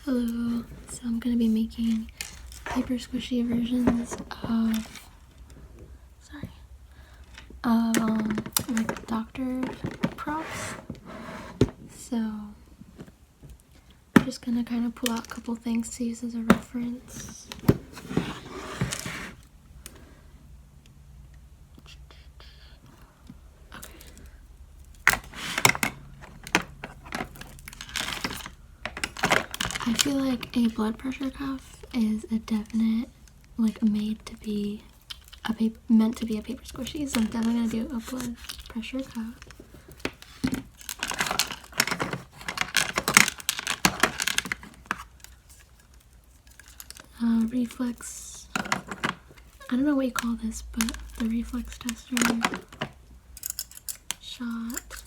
Hello, so I'm going to be making paper squishy versions of like doctor props. So I'm just going to kind of pull out a couple things to use as a reference. I feel like a blood pressure cuff is a definite, like, meant to be a paper squishy, so I'm definitely gonna do a blood pressure cuff. Reflex, I don't know what you call this, but the reflex tester shot.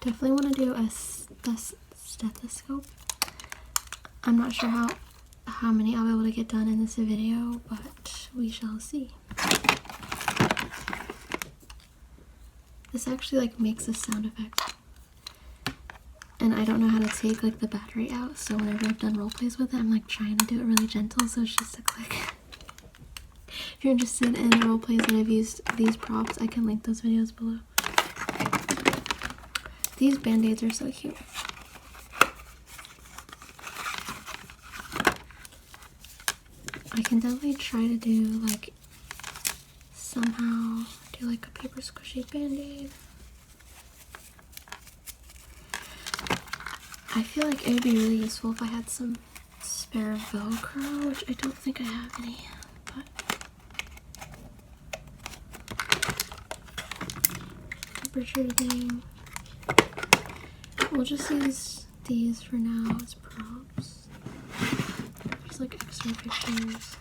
Definitely want to do a stethoscope. I'm not sure how many I'll be able to get done in this video, but we shall see. This actually like makes a sound effect, and I don't know how to take like the battery out, so whenever I've done role plays with it, I'm like trying to do it really gentle, so it's just a click. If you're interested in role plays that I've used these props, I can link those videos below. These band-aids are so cute. I can definitely try to do like somehow do like a paper squishy band-aid. I feel like it would be really useful if I had some spare Velcro, which I don't think I have any, but temperature thing. We'll just use these for now as props. Just like extra pictures.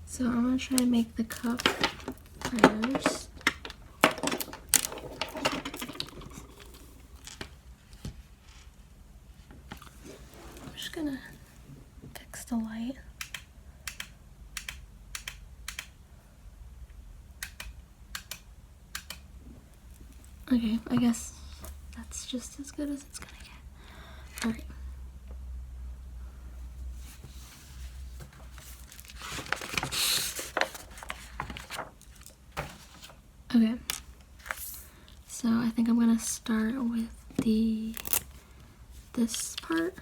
So I'm going to try to make the cup first. I'm just going to fix the light. Okay, I guess that's just as good as it's going to get. Alright. Okay, so I think I'm gonna start with this part.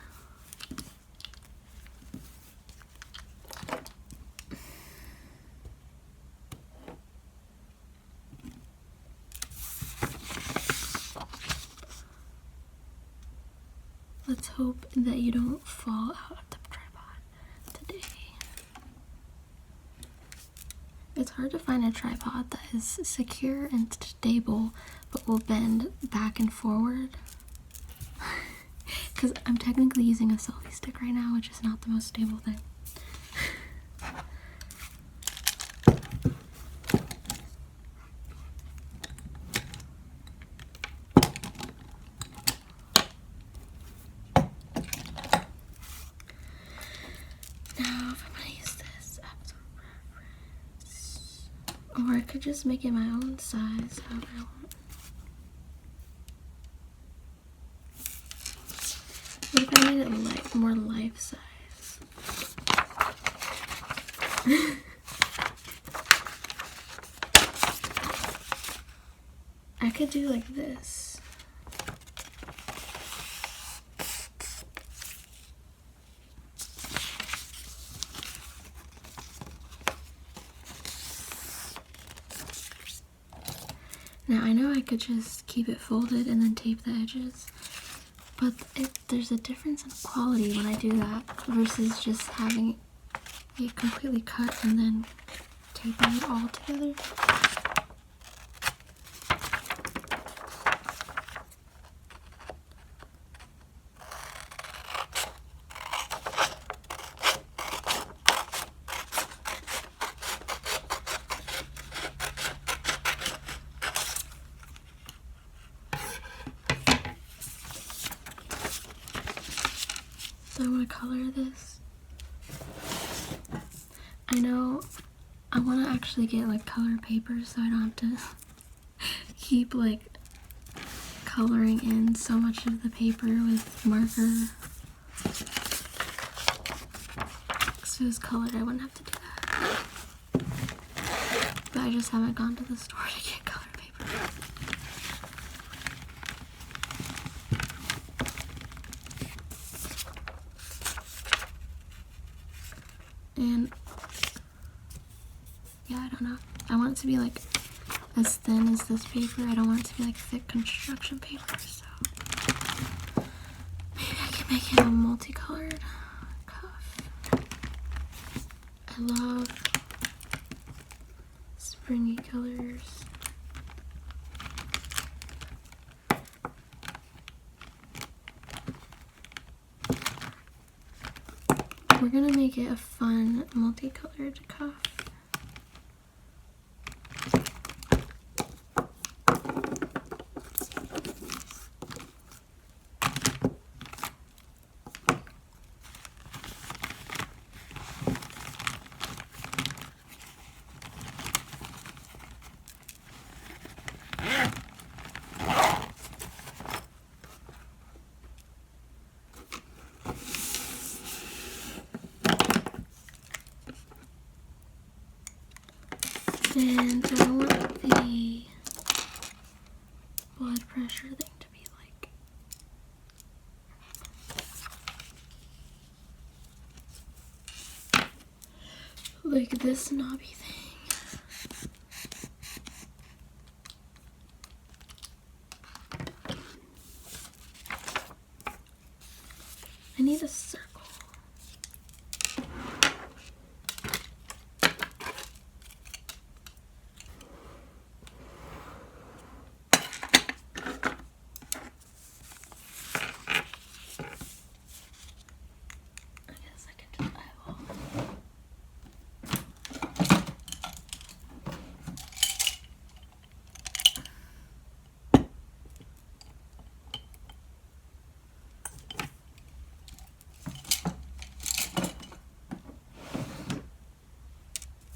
Let's hope that you don't fall out of the tripod today. It's hard to find a tripod that is secure and stable but will bend back and forward. Because I'm technically using a selfie stick right now, which is not the most stable thing. Now, if I'm gonna use this as a reference, or I could just make it my own size, however I want. What if I made it more life size? I could do like this. Now I know I could just keep it folded and then tape the edges, but there's a difference in quality when I do that versus just having it completely cut and then taping it all together. I know I want to actually get like color paper so I don't have to keep like coloring in so much of the paper with marker. If it was colored, I wouldn't have to do that. But I just haven't gone to the store to get color paper. And yeah, I don't know. I want it to be like as thin as this paper. I don't want it to be like thick construction paper, so maybe I can make it a multicolored cuff. I love springy colors. We're gonna make it a fun multicolored cuff. And I want the blood pressure thing to be like this knobby thing. I need a circle.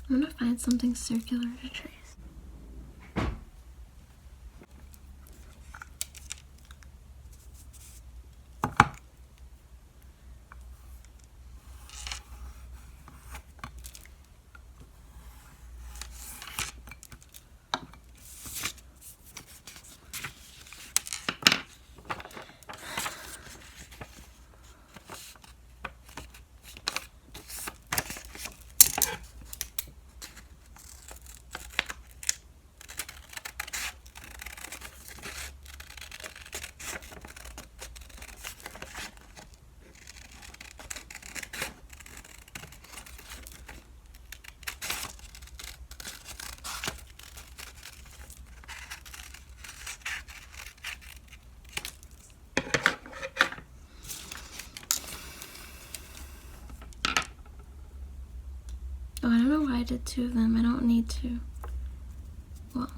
I'm gonna find something circular to trace. Oh, I don't know why I did 2 of them. I don't need to. Well.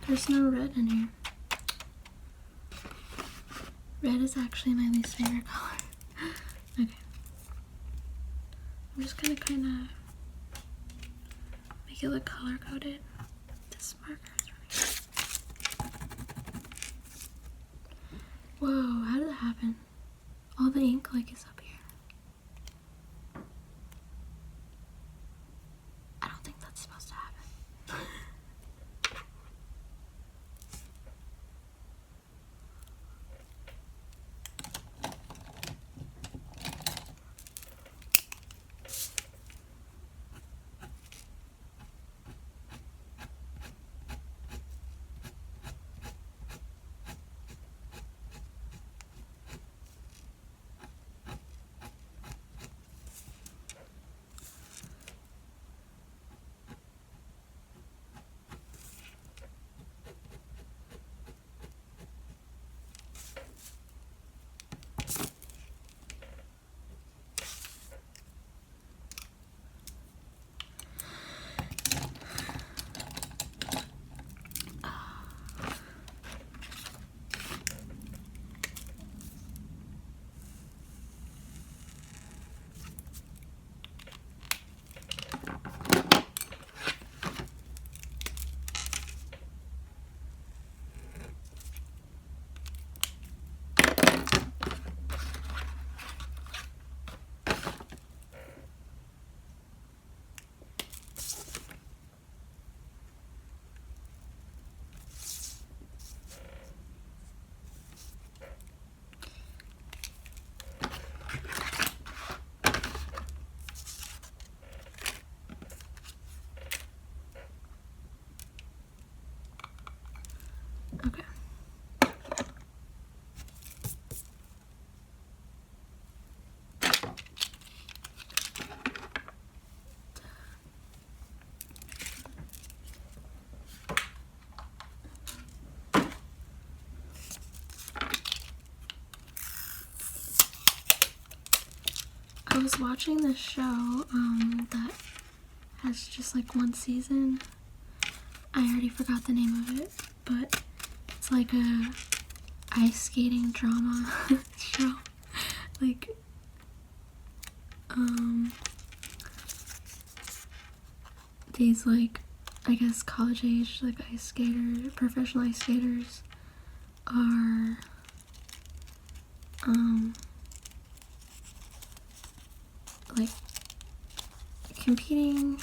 There's no red in here. Red is actually my least favorite color. Okay. I'm just gonna kind of make it look color coded. This marker is really good. Whoa, how did that happen? All the ink like is up here. I don't think that's supposed to happen. Okay. I was watching this show that has just like one season. I already forgot the name of it, but it's like a ice skating drama show. Like these like I guess college age like ice skaters, professional ice skaters are like competing.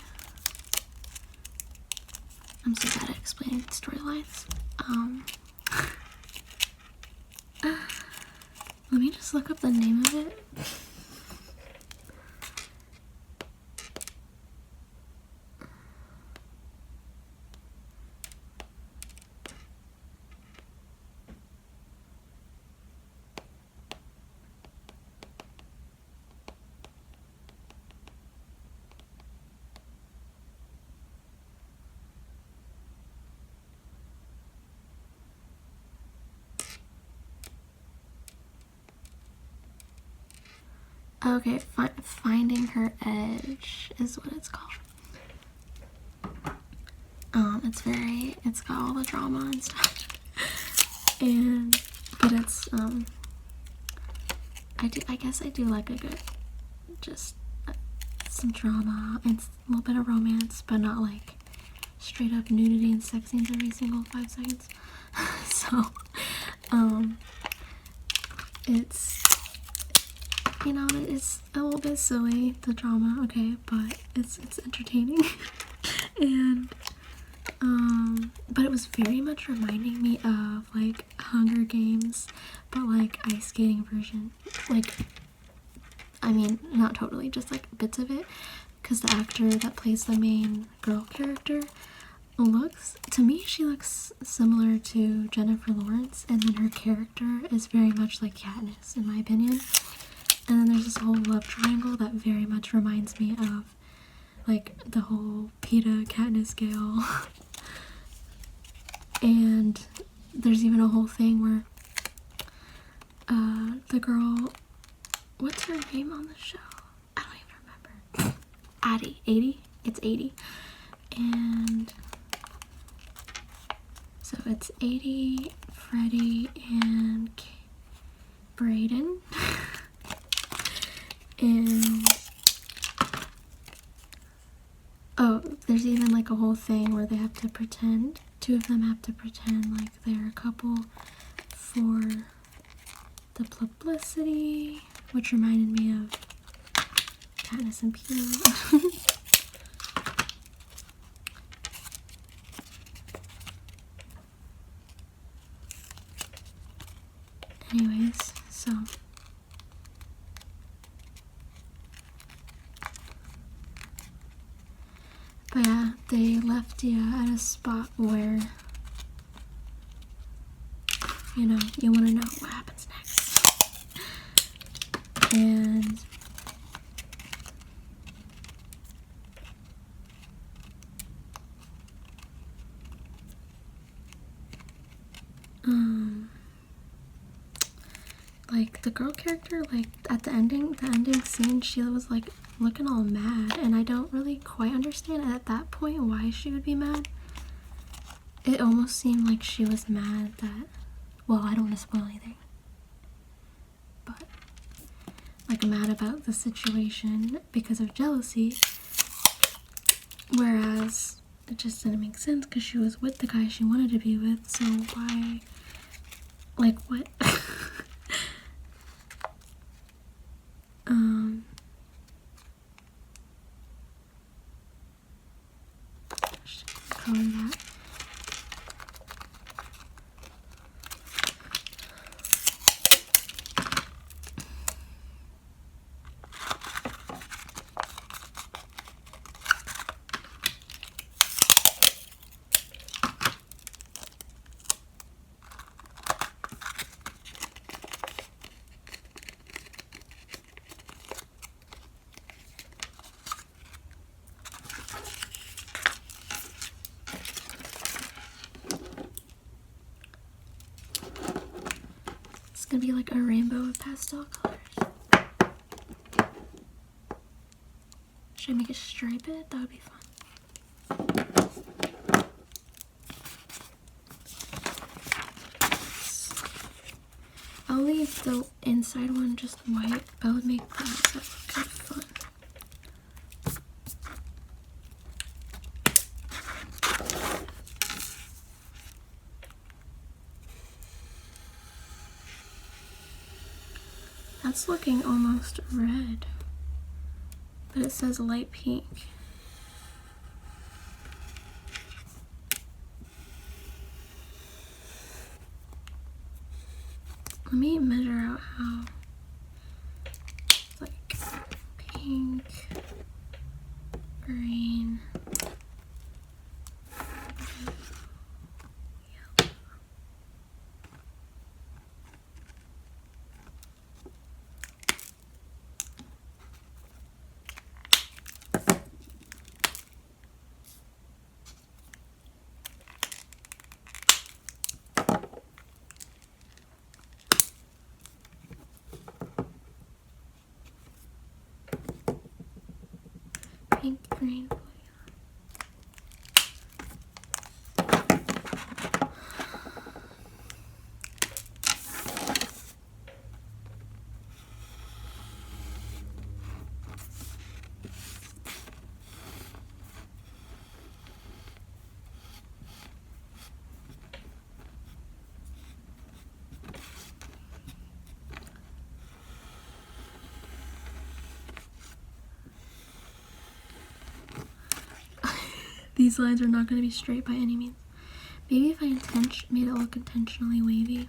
I'm so bad at explaining storylines. Let me just look up the name of it. Okay, Finding Her Edge is what it's called. It's got all the drama and stuff. But it's, I guess I do like a good, just some drama and a little bit of romance, but not like straight up nudity and sex scenes every single 5 seconds. So, it's, you know, it's a little bit silly, the drama, okay, but it's entertaining. And but it was very much reminding me of like Hunger Games, but like ice skating version. Like, I mean, not totally, just like bits of it, because the actor that plays the main girl character looks, to me, she looks similar to Jennifer Lawrence, and then her character is very much like Katniss, in my opinion. And then there's this whole love triangle that very much reminds me of like the whole Peeta Katniss Gale. And there's even a whole thing where the girl, what's her name on the show? I don't even remember. Addie. It's 80. And So it's 80, Freddie, and Brayden. And oh, there's even like a whole thing where they have to pretend, two of them have to pretend like they're a couple for the publicity, which reminded me of Katniss and Peter. Anyways, so but yeah, they left you at a spot where, you know, you want to know what happens next. And like the girl character, like at the ending scene, she was like looking all mad, and I don't really quite understand at that point why she would be mad. It almost seemed like she was mad that, well, I don't want to spoil anything, but like mad about the situation because of jealousy, whereas it just didn't make sense because she was with the guy she wanted to be with, so why, like, what? Color that. It's gonna be like a rainbow of pastel colors. Should I make it striped? That would be fun. I'll leave the inside one just white. That would make the outside look kind of fun. That's looking almost red, but it says light pink. Let me measure out how, like, pink, green, yellow. Pink, green, blue. These lines are not going to be straight by any means. Maybe if I made it look intentionally wavy.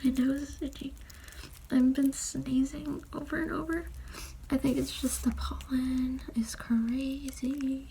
My nose is itchy. I've been sneezing over and over, I think it's just the pollen is crazy.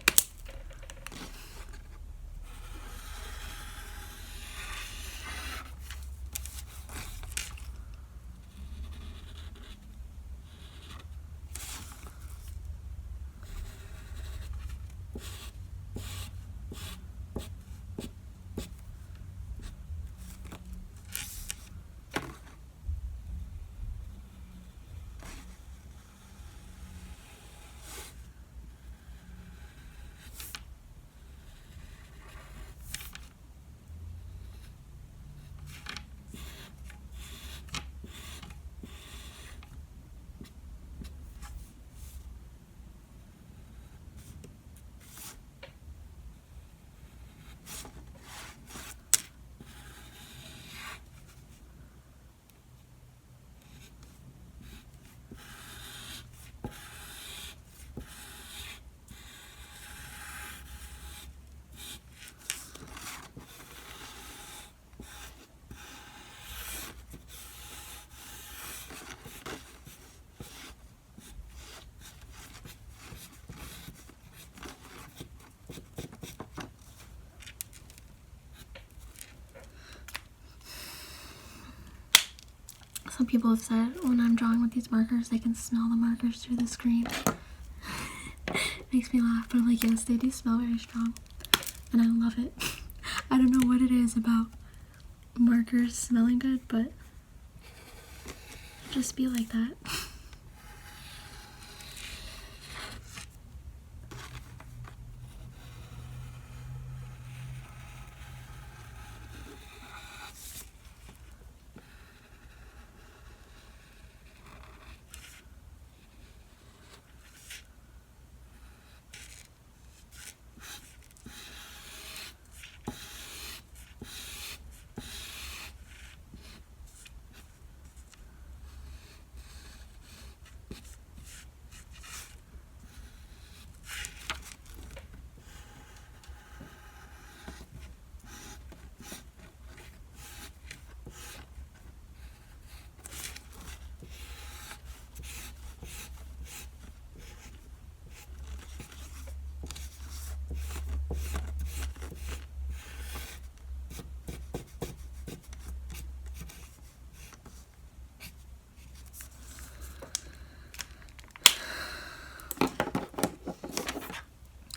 Some people have said when I'm drawing with these markers, they can smell the markers through the screen. Makes me laugh, but I'm like, yes, they do smell very strong. And I love it. I don't know what it is about markers smelling good, but just be like that.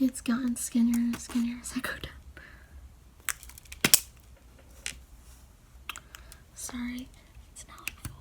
It's gotten skinnier and skinnier as I go down. Sorry, it's not like fully.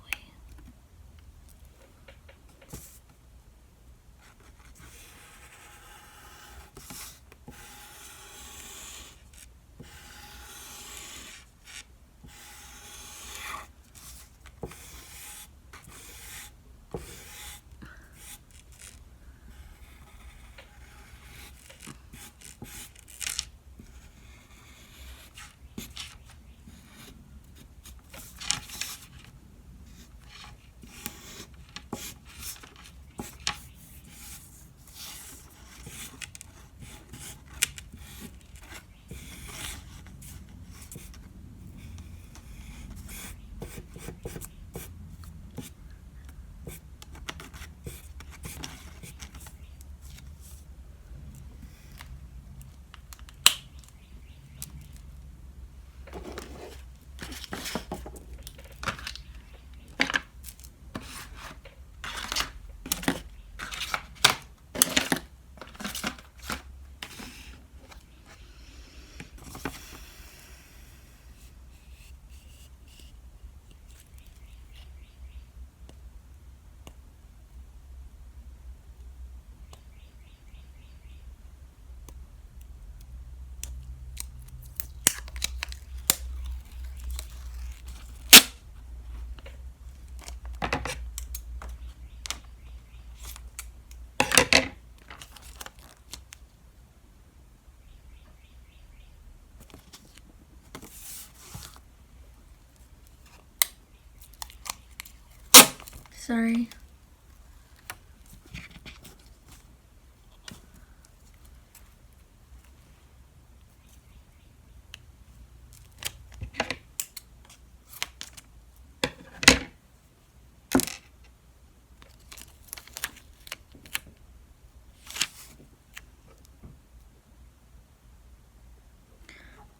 Sorry.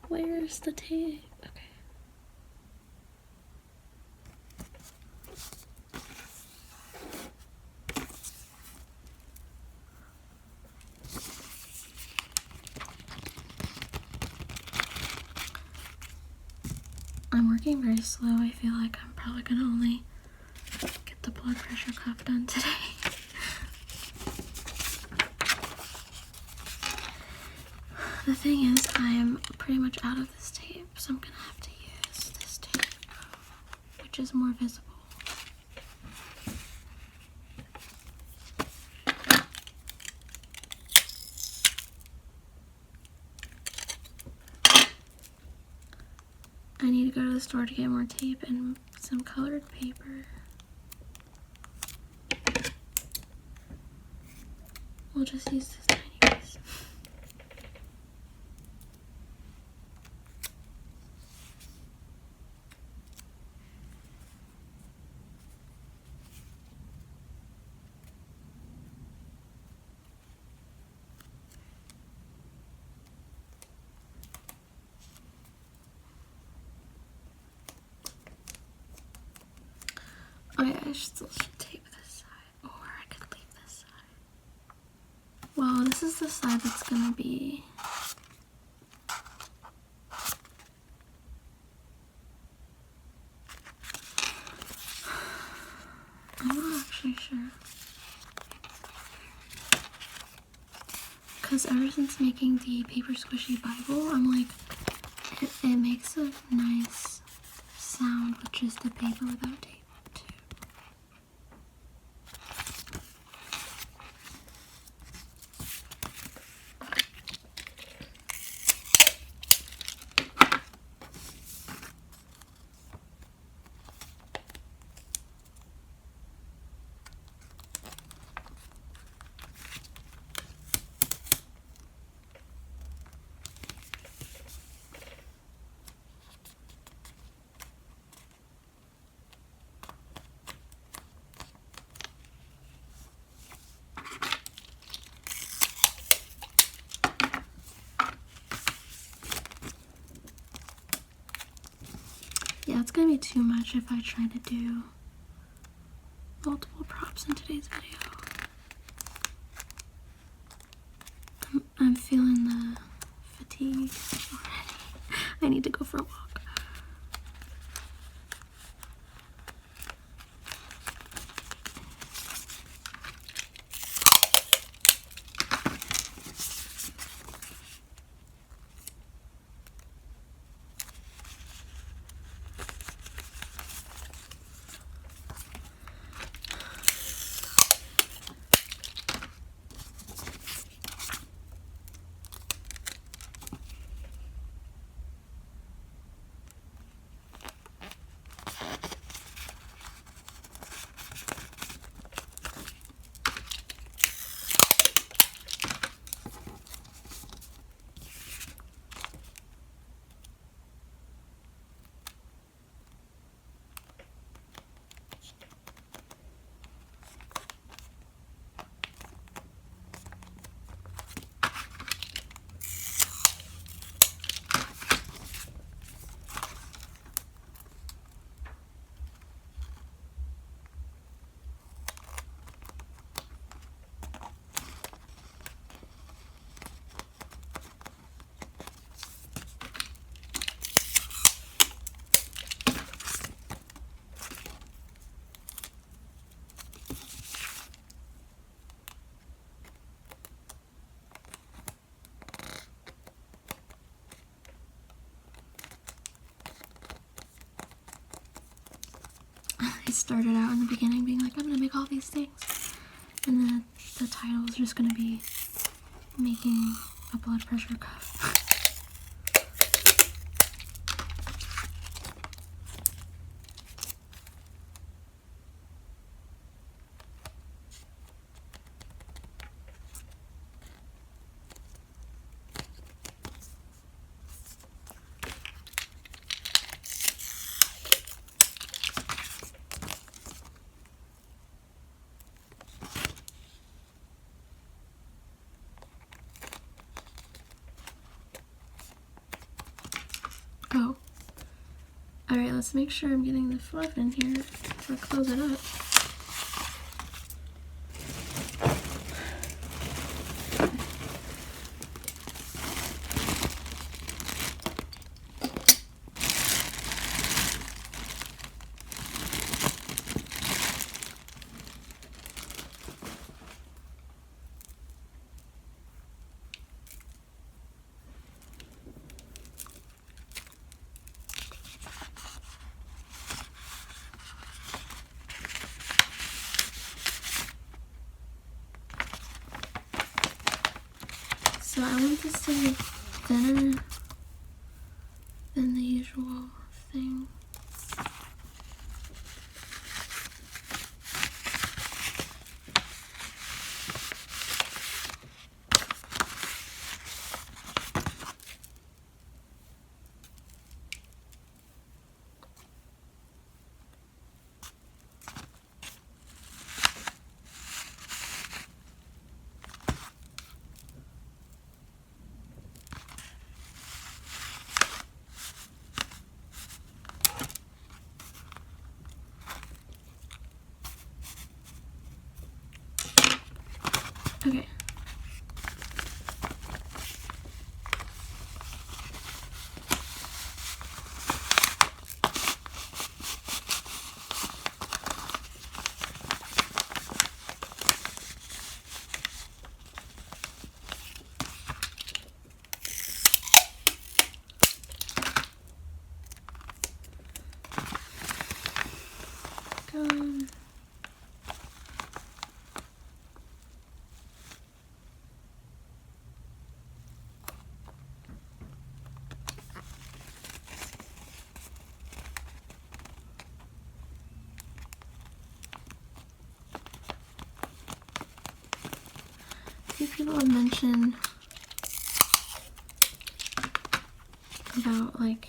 Where's the tape? Okay. I'm working very slow. I feel like I'm probably gonna only get the blood pressure cuff done today. The thing is, I am pretty much out of this tape, so I'm gonna have to use this tape, which is more visible. I need to go to the store to get more tape and some colored paper. We'll just use this tiny piece. Okay, I still should tape this side, or I could leave this side. Well, this is the side that's gonna be... I'm not actually sure. Because ever since making the paper squishy Bible, I'm like, it makes a nice sound with just the paper without tape too. Yeah, it's gonna be too much if I try to do multiple props in today's video. I'm feeling the fatigue already. I need to go for a walk. I started out in the beginning being like, I'm gonna make all these things, and then the title is just gonna be making a blood pressure cuff. Alright, let's make sure I'm getting the fluff in here before I close it up. So I want this to be thinner than the usual thing. Okay. A few people have mentioned about like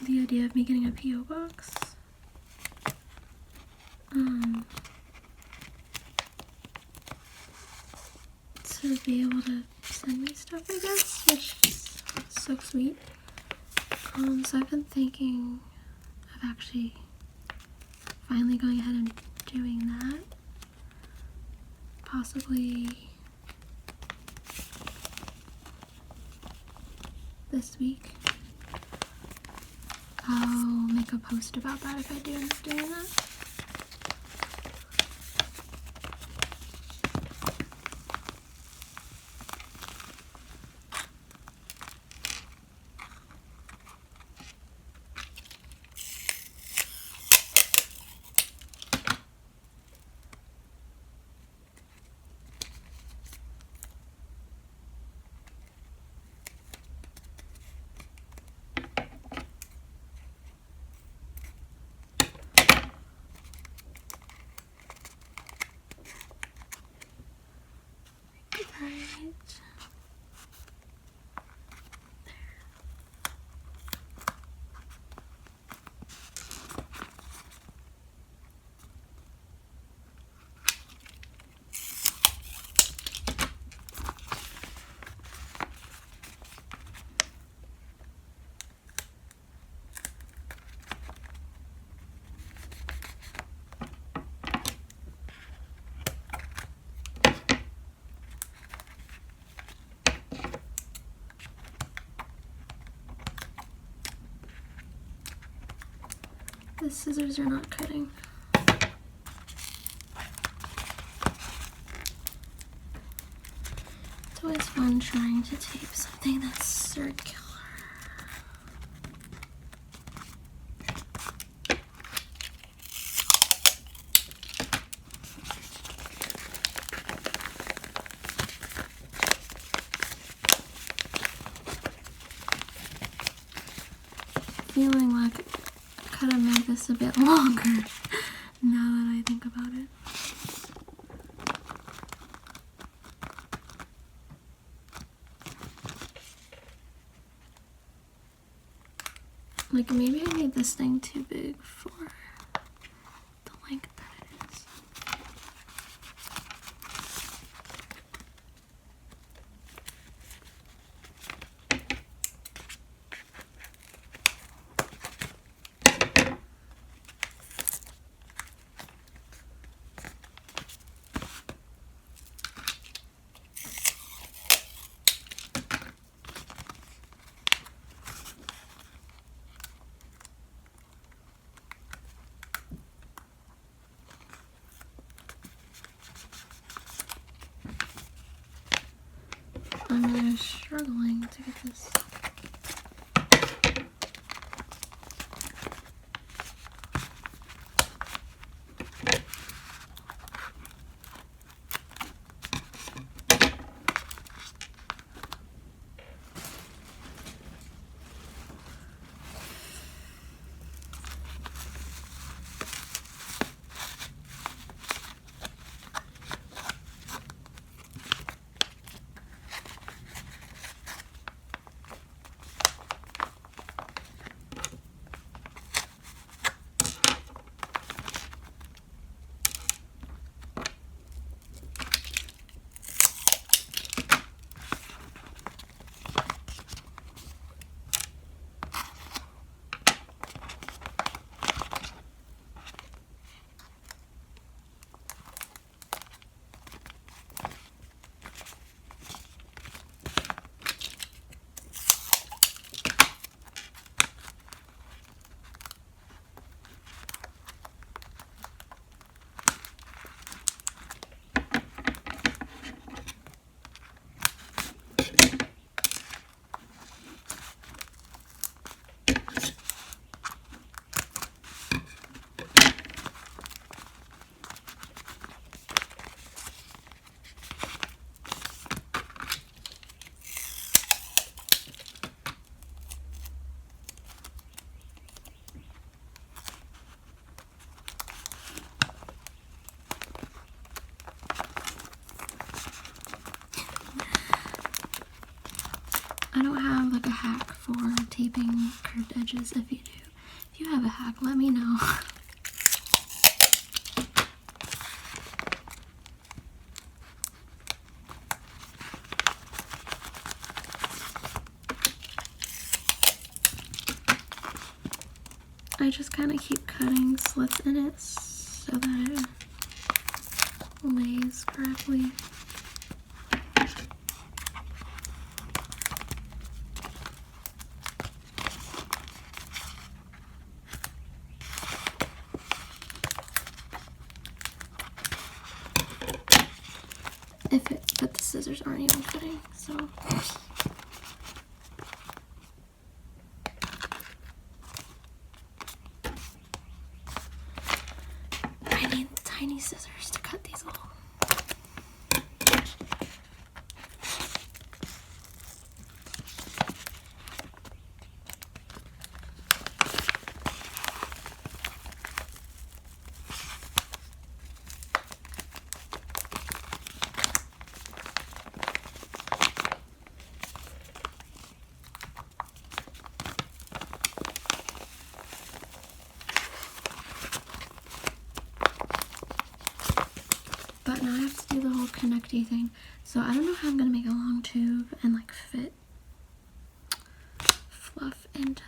the idea of me getting a P.O. box. To be able to send me stuff, I guess, which is so sweet. So I've been thinking of actually finally going ahead and doing that. Possibly this week. I'll make a post about that if I do end up doing that. Right. The scissors are not cutting. It's always fun trying to tape something that's circular. Feeling like I could have made this a bit longer now that I think about it. Like maybe I made this thing too big for the length that it is. to get this. I don't have like a hack for taping curved edges. If you do, if you have a hack, let me know. I just kind of keep cutting slits in it so that it lays correctly. But the scissors aren't even cutting, so. I need tiny scissors to cut these little. But now I have to do the whole connecty thing. So I don't know how I'm gonna make a long tube and like fit fluff into that.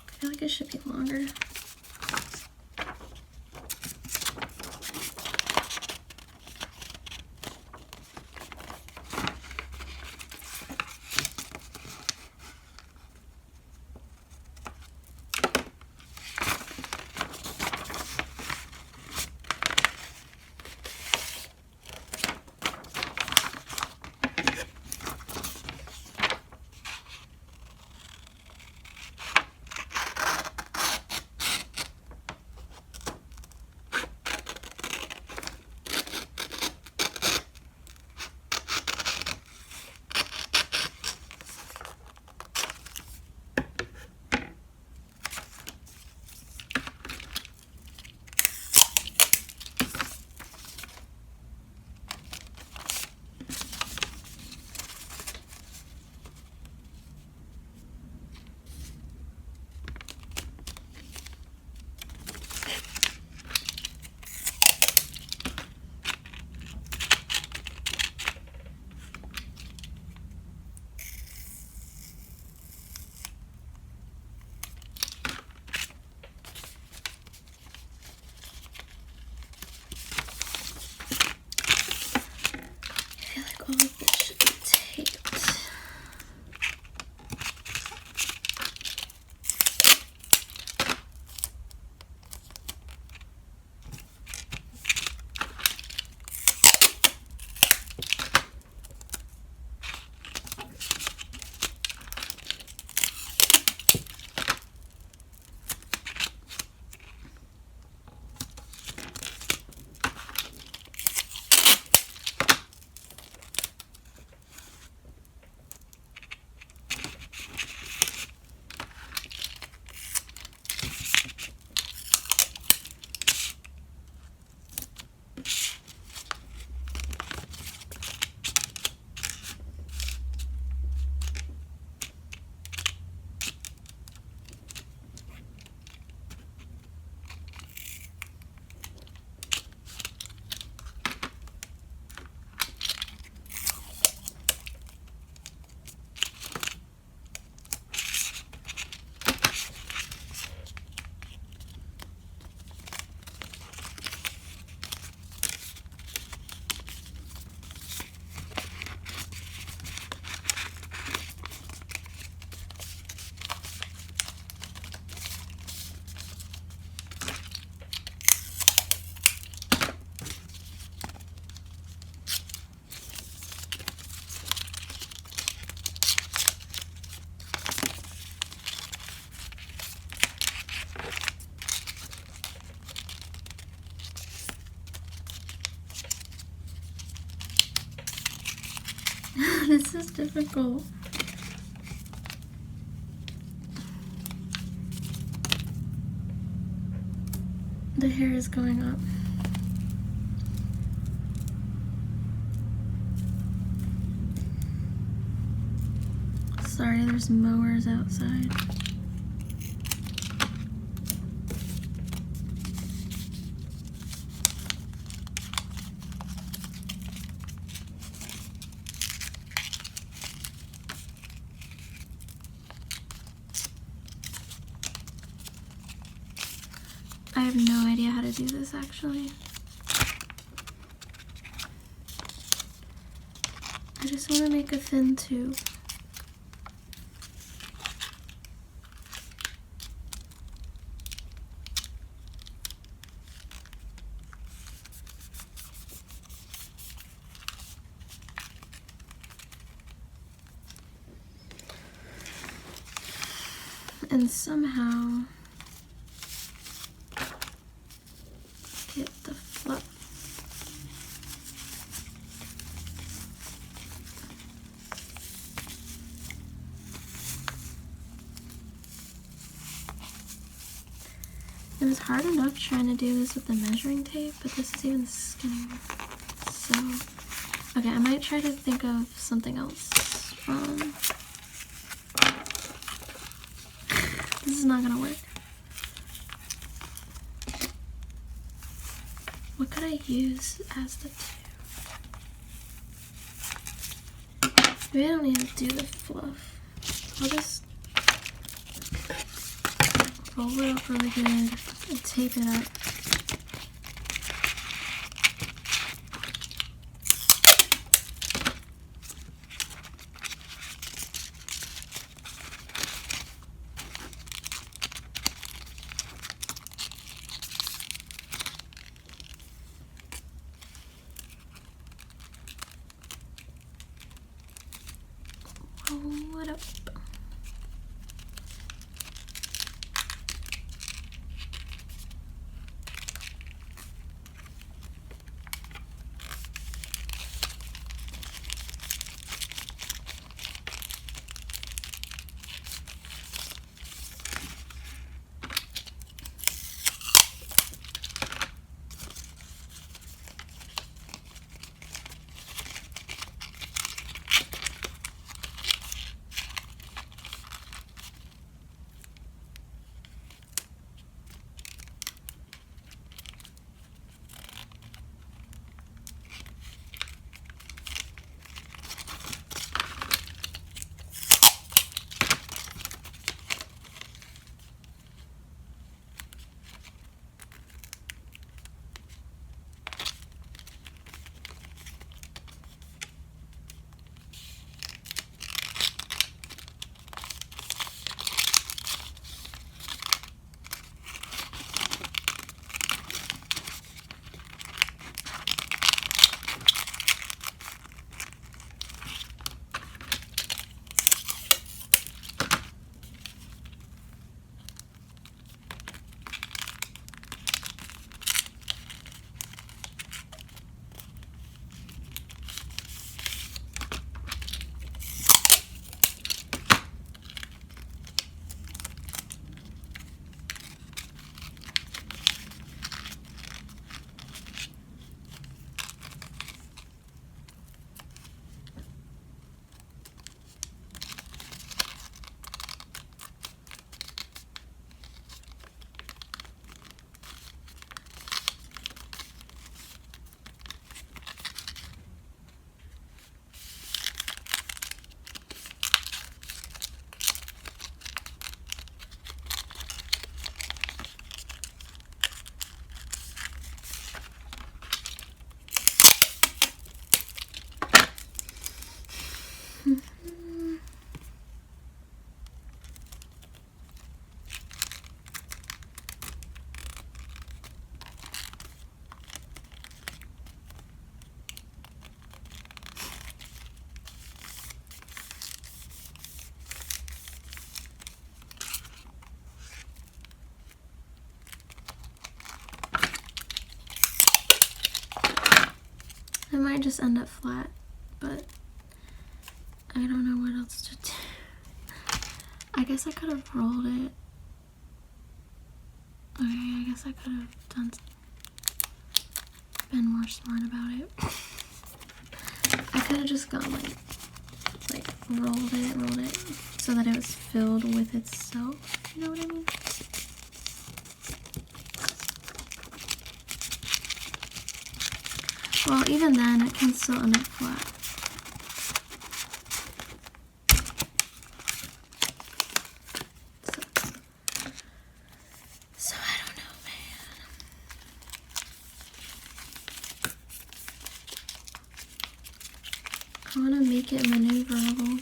I feel like it should be longer. This is difficult. The hair is going up. Sorry, there's mowers outside. I have no idea how to do this actually. I just want to make a thin tube. And somehow get the fluff. It was hard enough trying to do this with the measuring tape, but this is even skinnier. So, okay, I might try to think of something else. This is not gonna work. What could I use as the tube? Maybe I don't need to do the fluff. I'll just roll it up really good and tape it up. Roll it up. It might just end up flat, but I don't know what else to do. I guess I could have rolled it. Okay, I guess I could have been more smart about it. I could have just gone like rolled it so that it was filled with itself. You know what I mean? Well, even then, it can still end up flat. So I don't know, man. I want to make it maneuverable.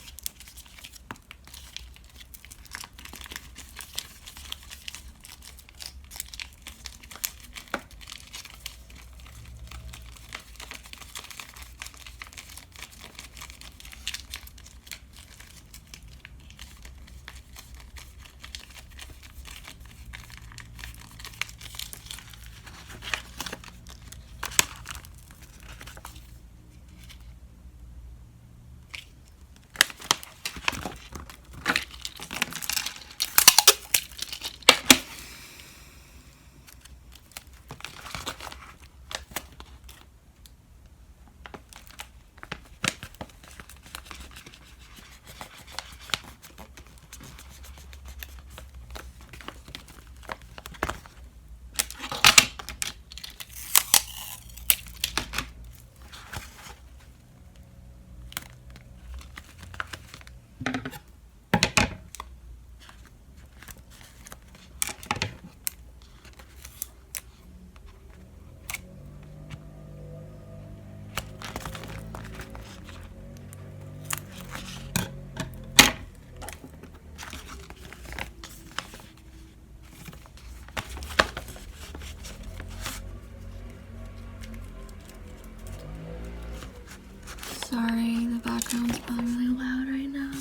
Sorry, the background's probably really loud right now.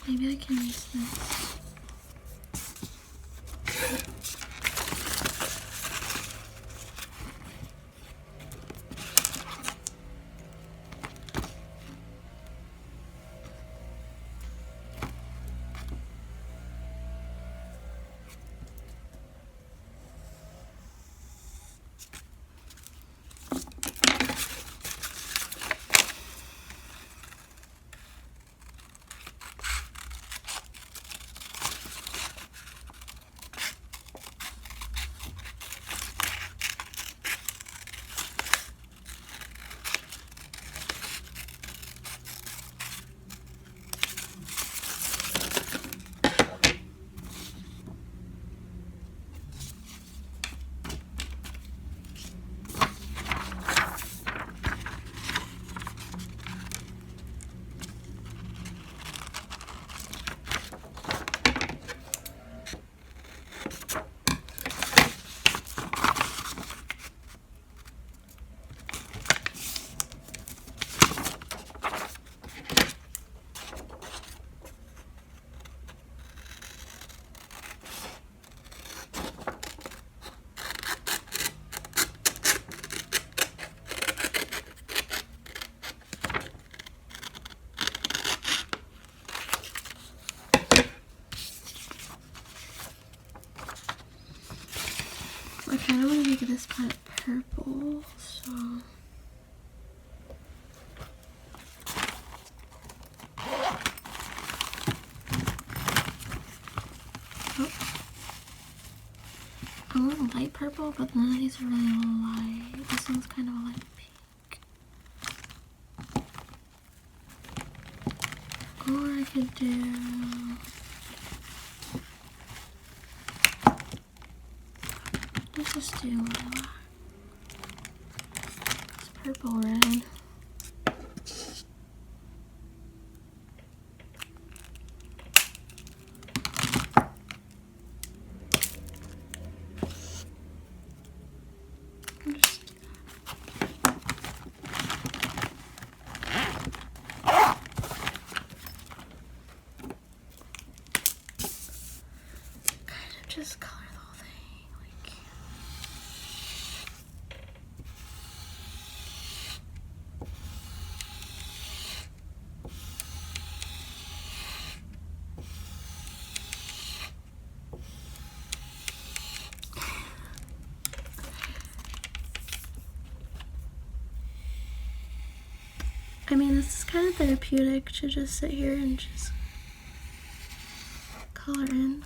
Maybe I can use this. I kind of want to make this part purple, so... Oh. I want light purple, but none of these are really light. This one's kind of a light pink. Or I could do... Let's just do it's purple red. just color the whole thing, like. I mean, this is kind of therapeutic to just sit here and just color in.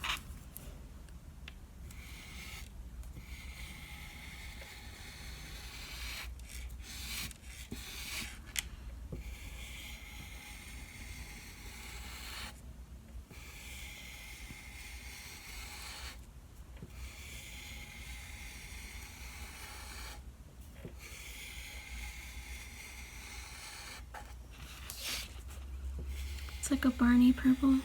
It's like a Barney purple.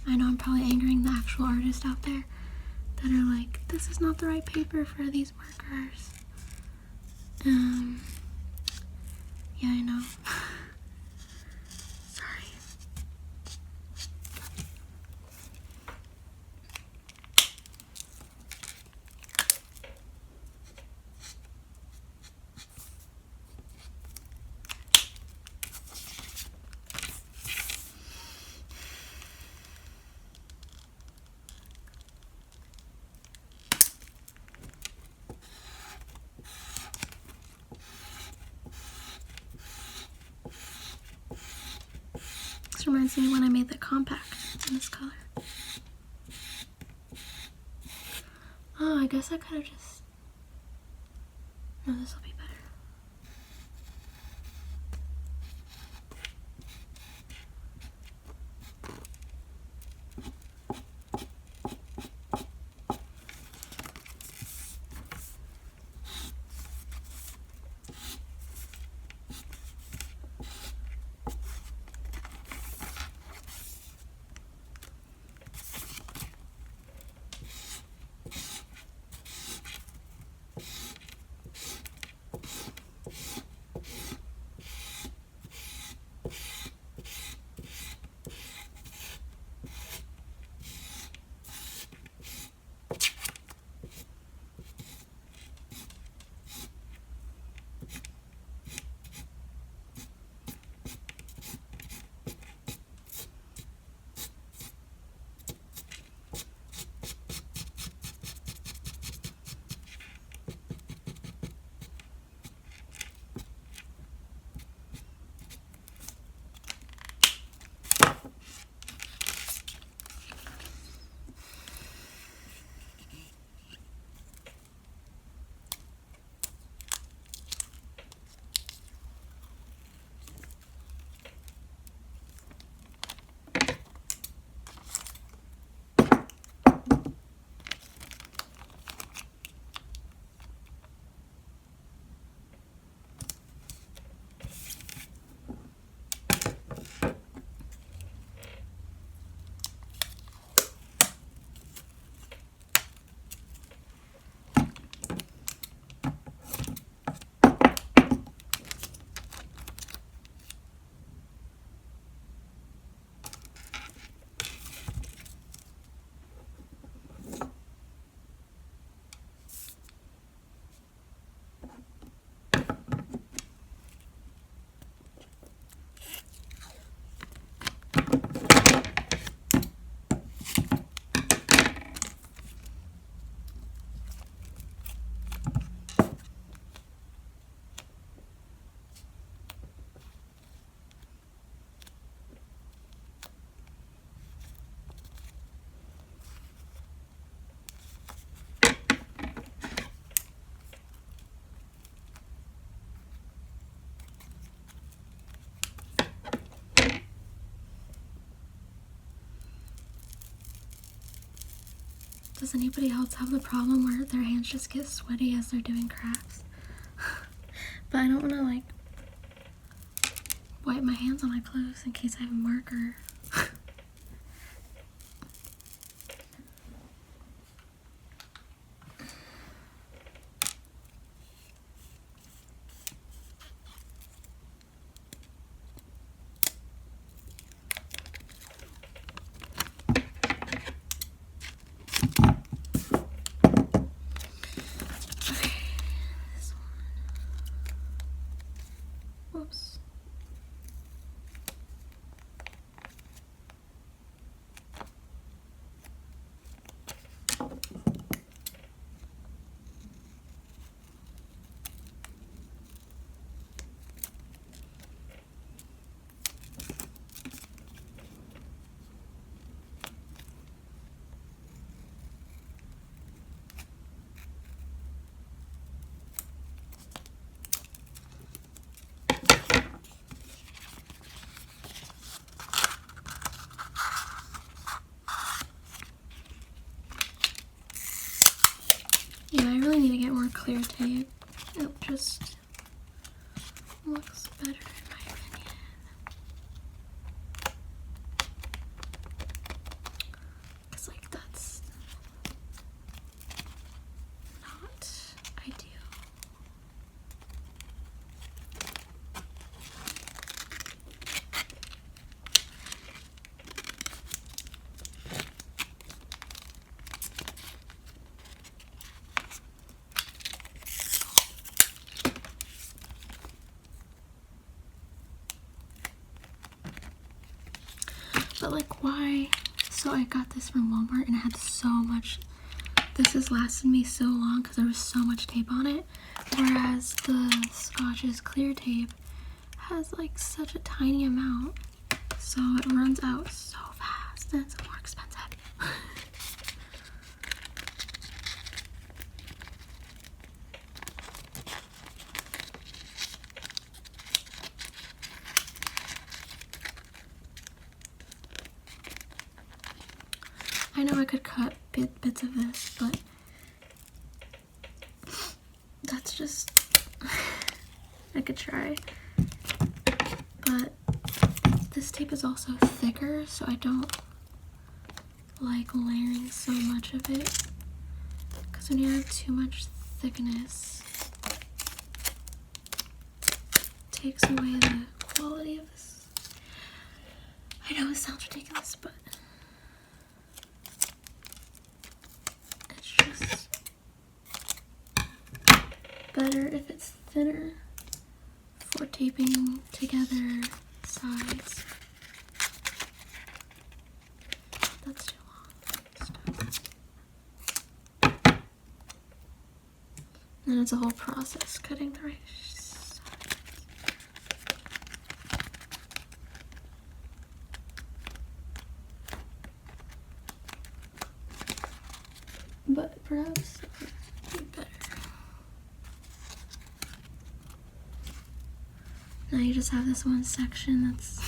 I know I'm probably angering the actual artists out there that are like, this is not the right paper for these markers. Yeah, I know. Sorry. This reminds me when I made the compact in this color. Oh, I guess I could have just... No, this will be better. Does anybody else have the problem where their hands just get sweaty as they're doing crafts? But I don't want to like wipe my hands on my clothes in case I have a marker. Whoops. Yeah, I really need to get more clear tape. It just looks better in my opinion. Because like that's not ideal. But like why? So I got this from Walmart and it had so much, this has lasted me so long because there was so much tape on it, whereas the Scotch's clear tape has like such a tiny amount, so it runs out so fast and it's more expensive. I know I could cut bits of this, but that's just, I could try. But this tape is also thicker, so I don't like layering so much of it. Because when you have too much thickness, it takes away the quality of this. I know it sounds ridiculous, but it's just better if it's thinner for taping together sides. That's too long. Stop. And it's a whole process cutting the right sides. But perhaps it would be better. Now you just have this one section that's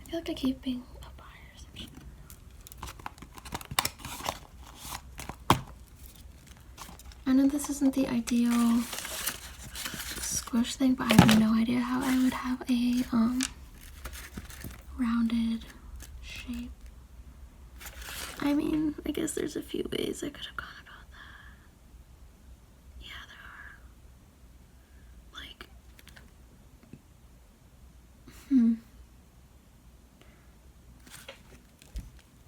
I feel like I keep being up higher or some shit. I know this isn't the ideal squish thing, but I have no idea how I would have a rounded shape. I mean, I guess there's a few ways I could have gone about that. Yeah, there are. Like,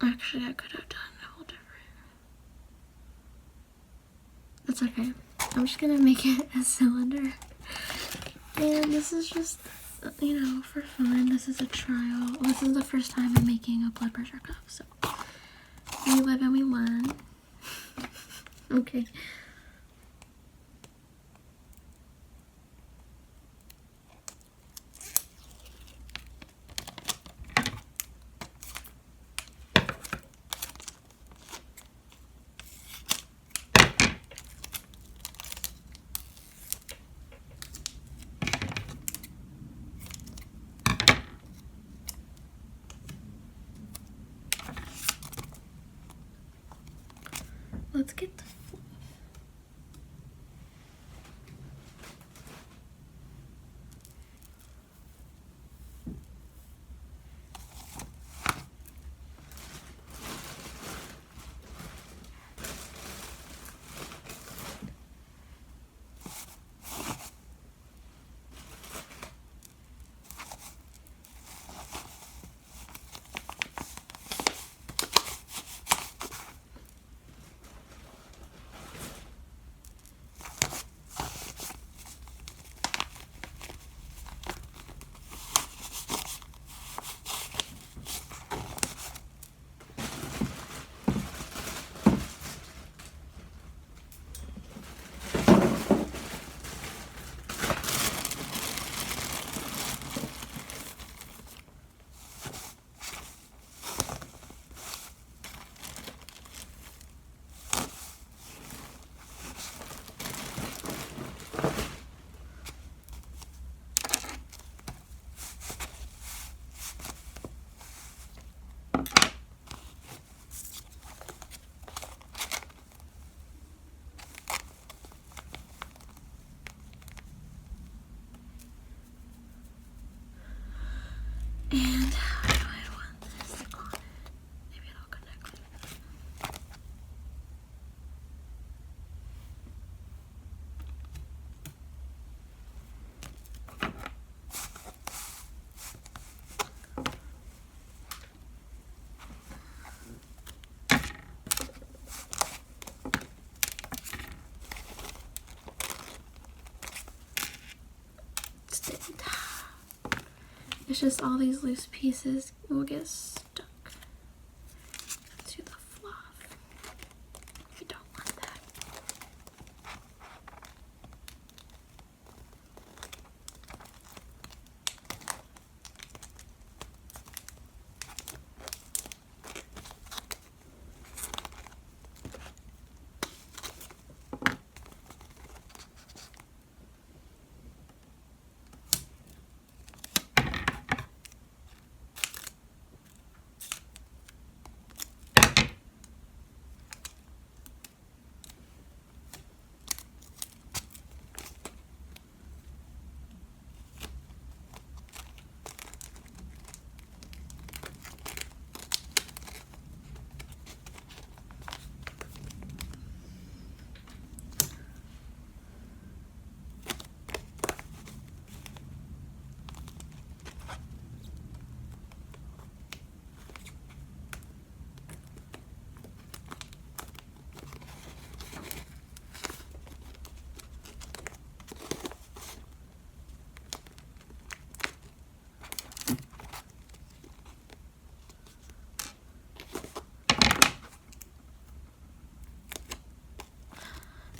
actually, I could have done a whole different. That's okay. I'm just gonna make it a cylinder. And this is just, you know, for fun. This is a trial. This is the first time I'm making a blood pressure cuff, so we live and we learn. Okay. Let's get the fluff. And how do I want this on? Maybe it'll connect. It's just all these loose pieces will get stuck to the fluff. You don't want that.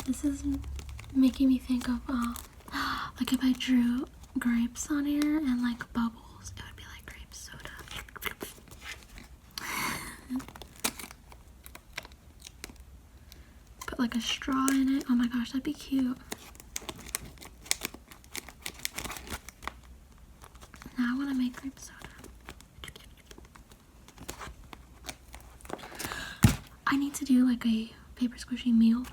This is making me think of like if I drew grapes on here and like bubbles, it would be like grape soda. Put like a straw in it. Oh my gosh, that'd be cute. Now I want to make grape soda. I need to do like a paper squishy meal.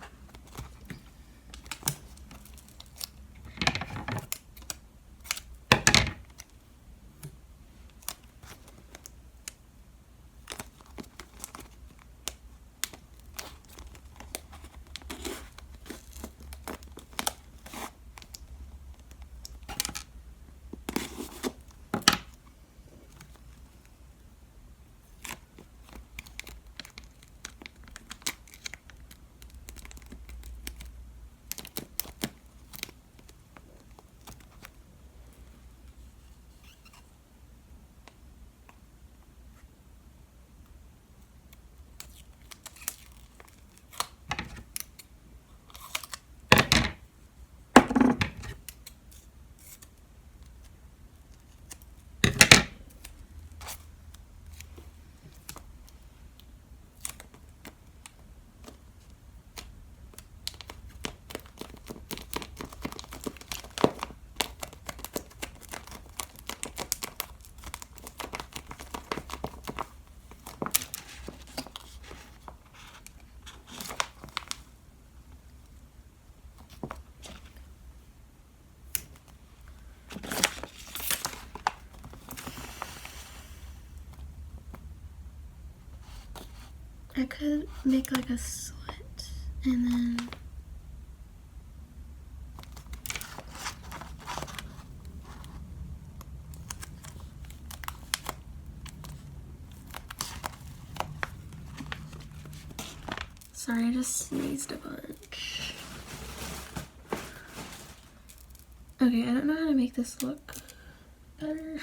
I could make like a slit and then sorry, I just sneezed a bunch. Okay, I don't know how to make this look better.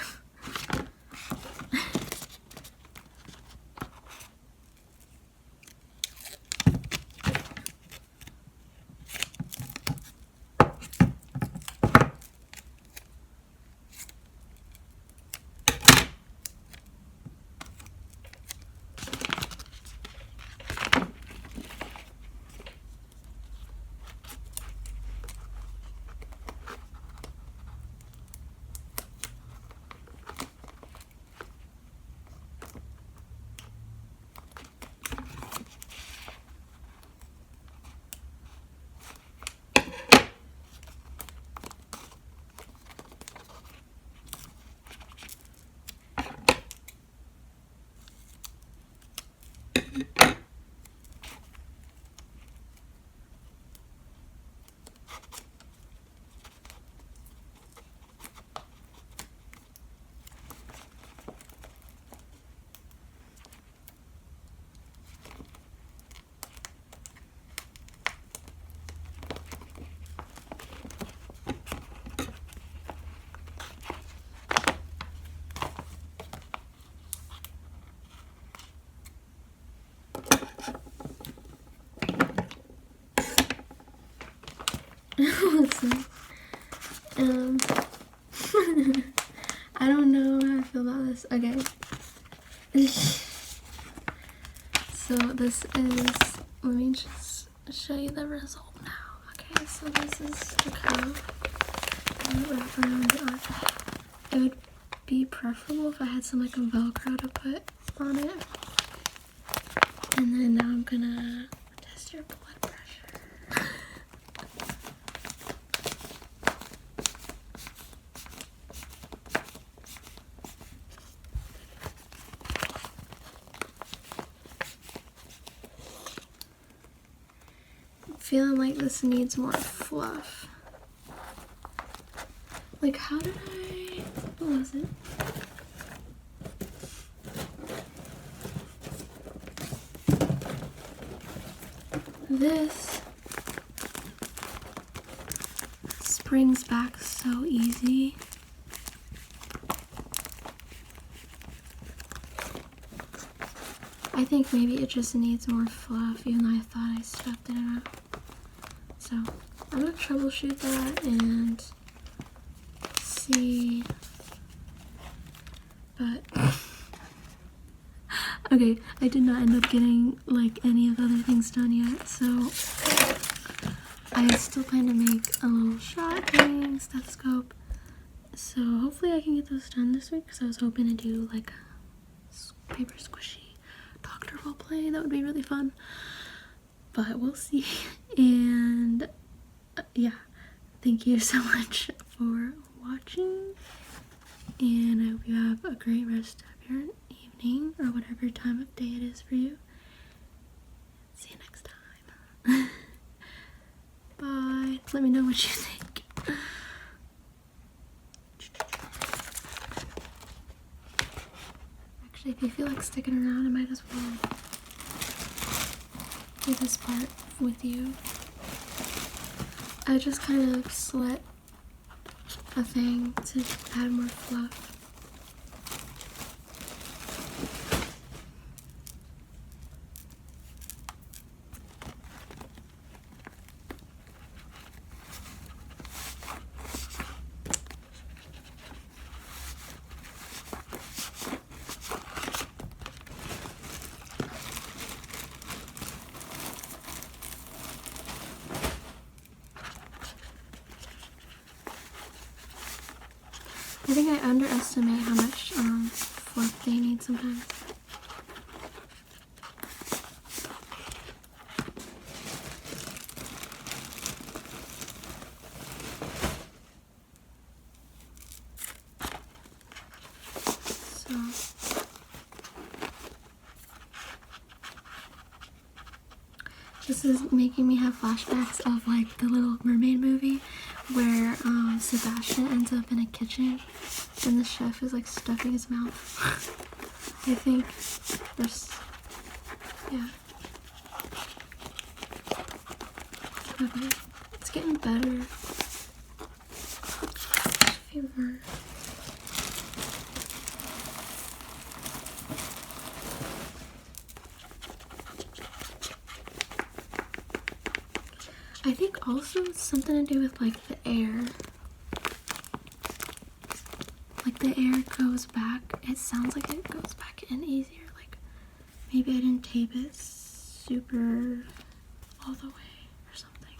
Listen, I don't know how I feel about this. Okay. So this is, let me just show you the result now. Okay, so this is the curve. I'm gonna wrap around the arm. It would be preferable if I had some like Velcro to put on it. And then now I'm gonna test your blood pressure. Feeling like this needs more fluff. Like, how did I, what was it? This springs back so easy. I think maybe it just needs more fluff, even though I thought I stuffed it enough. So I'm gonna troubleshoot that and see. But okay, I did not end up getting like any of the other things done yet, so I still plan to make a little shot thing, stethoscope. So hopefully I can get those done this week because I was hoping to do like a paper squishy doctor roleplay. That would be really fun. But we'll see. And yeah, thank you so much for watching. And I hope you have a great rest of your evening or whatever time of day it is for you. See you next time. Bye. Let me know what you think. Actually, if you feel like sticking around, I might as well do this part with you. I just kind of slit a thing to add more fluff. I think I underestimate how much fluff they need sometimes. So this is making me have flashbacks of like the Little Mermaid movie where Sebastian ends up in a kitchen and the chef is like stuffing his mouth. I think there's, yeah. Okay, it's getting better. Fever. I think also it's something to do with like the air. Like the air goes back. It sounds like it goes back in easier. Like maybe I didn't tape it super all the way or something.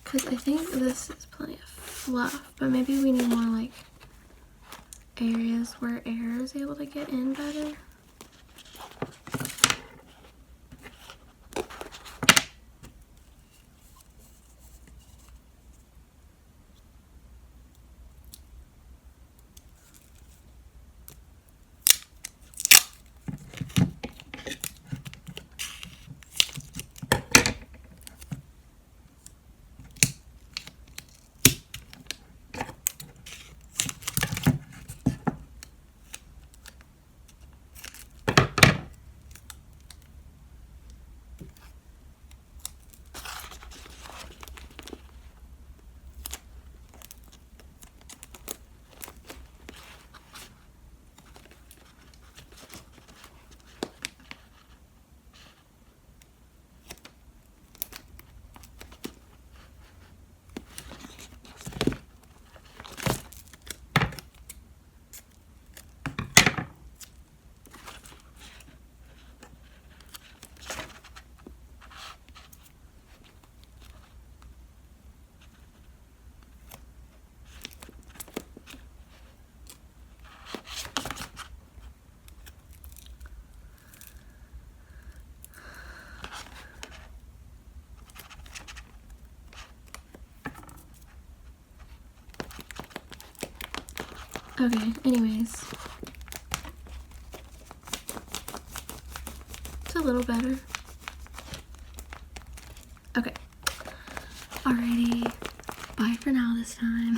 Because I think this is plenty of fluff, but maybe we need more like areas where air is able to get in better. Okay, anyways. It's a little better. Okay. Alrighty. Bye for now this time.